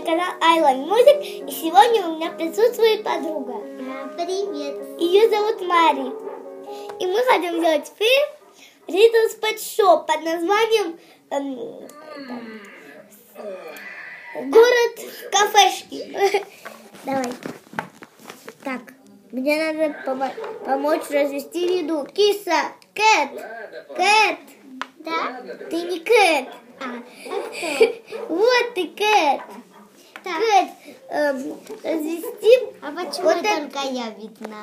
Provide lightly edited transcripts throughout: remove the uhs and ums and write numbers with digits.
канал Айлон Музик, и сегодня у меня присутствует подруга. Привет. Ее зовут Мари. И мы хотим сделать фильм Riddles Pet Shop под названием Город кафешки. Давай. Так, мне надо помочь развести еду. Киса, Кэт. Кэт. Да? Ты не Кэт. Вот ты, Кэт. Кэт, развести. А почему Вот только я видна?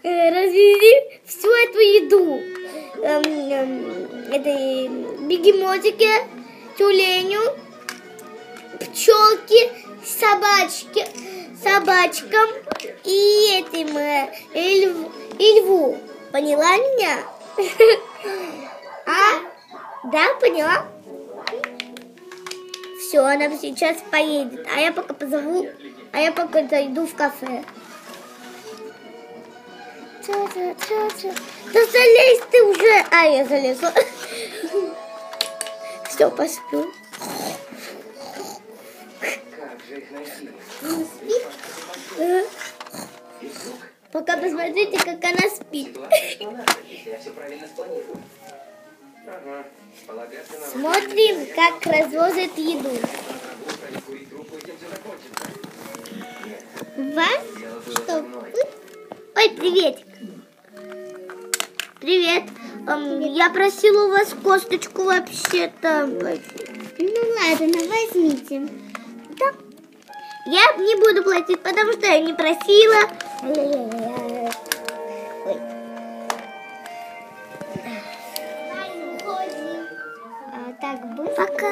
Развези всю эту еду. Этой бегемотике, тюленю, пчелке, собачкам и этим и льву. Поняла меня? Да, поняла? Все, она сейчас поедет. А я пока зайду в кафе. Да залезь ты уже. Я залезла. Все, посплю. Пока посмотрите, как она спит. Смотрим, как развозят еду. Вас? Что? Ой, приветик. Привет. Я просила у вас косточку вообще-то. Ну ладно, возьмите. Да. Я не буду платить, потому что я не просила. Ой. Так, быстро. Пока.